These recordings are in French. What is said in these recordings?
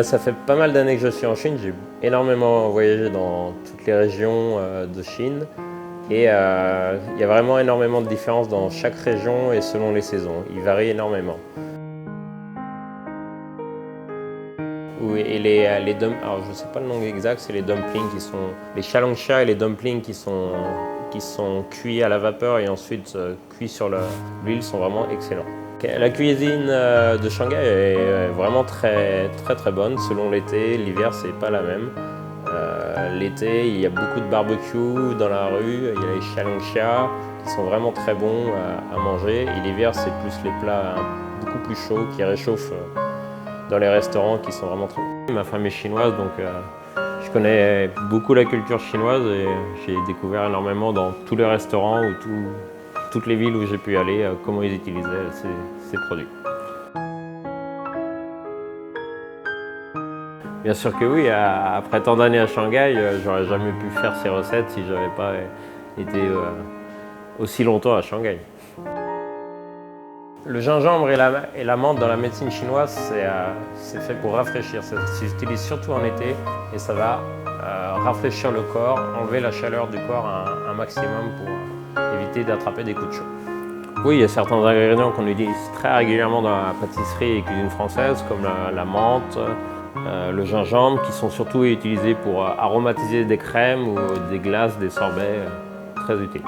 Ça fait pas mal d'années que je suis en Chine. J'ai énormément voyagé dans toutes les régions de Chine. Et il y a vraiment énormément de différences dans chaque région et selon les saisons. Il varie énormément. Oui, et alors je ne sais pas le nom exact, c'est les dumplings qui sont les xiaolongxia et les dumplings qui sont cuits à la vapeur et ensuite cuits sur l'huile sont vraiment excellents. La cuisine de Shanghai est vraiment très très très bonne selon l'été. L'hiver c'est pas la même. L'été il y a beaucoup de barbecue dans la rue, il y a les xiaolongxia qui sont vraiment très bons à manger et l'hiver c'est plus les plats beaucoup plus chauds qui réchauffent dans les restaurants qui sont vraiment très bons. Ma femme est chinoise donc je connais beaucoup la culture chinoise et j'ai découvert énormément dans tous les restaurants ou toutes les villes où j'ai pu aller comment ils utilisaient ces produits. Bien sûr que oui, après tant d'années à Shanghai, j'aurais jamais pu faire ces recettes si je n'avais pas été aussi longtemps à Shanghai. Le gingembre et la menthe dans la médecine chinoise, c'est fait pour rafraîchir. Ça s'utilise surtout en été et ça va rafraîchir le corps, enlever la chaleur du corps un maximum pour éviter d'attraper des coups de chaud. Oui, il y a certains ingrédients qu'on utilise très régulièrement dans la pâtisserie et cuisine française, comme la menthe, le gingembre, qui sont surtout utilisés pour aromatiser des crèmes ou des glaces, des sorbets, très utiles.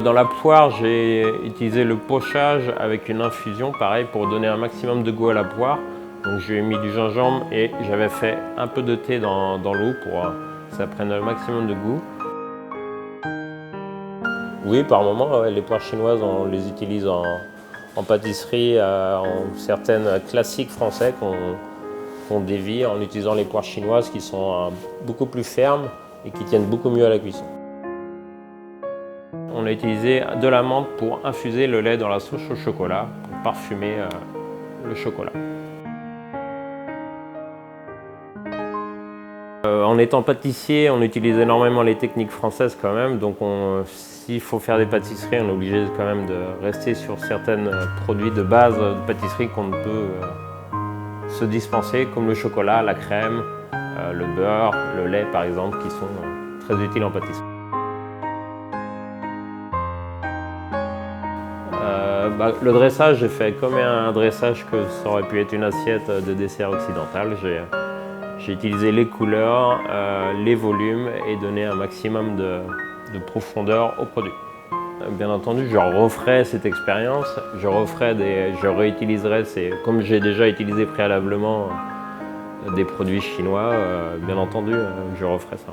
Dans la poire, j'ai utilisé le pochage avec une infusion, pareil, pour donner un maximum de goût à la poire. Donc j'ai mis du gingembre et j'avais fait un peu de thé dans l'eau pour que ça prenne le maximum de goût. Oui, par moment, les poires chinoises, on les utilise en pâtisserie, en certaines classiques français qu'on dévie en utilisant les poires chinoises qui sont beaucoup plus fermes et qui tiennent beaucoup mieux à la cuisson. On a utilisé de la menthe pour infuser le lait dans la sauce au chocolat, pour parfumer le chocolat. En étant pâtissier, on utilise énormément les techniques françaises quand même, donc s'il faut faire des pâtisseries, on est obligé quand même de rester sur certains produits de base de pâtisserie qu'on ne peut se dispenser, comme le chocolat, la crème, le beurre, le lait par exemple, qui sont très utiles en pâtisserie. Le dressage, j'ai fait comme un dressage que ça aurait pu être une assiette de dessert occidental. J'ai utilisé les couleurs, les volumes et donné un maximum de profondeur au produit. Bien entendu, je referai cette expérience, je réutiliserai, comme j'ai déjà utilisé préalablement des produits chinois, bien entendu, je referai ça.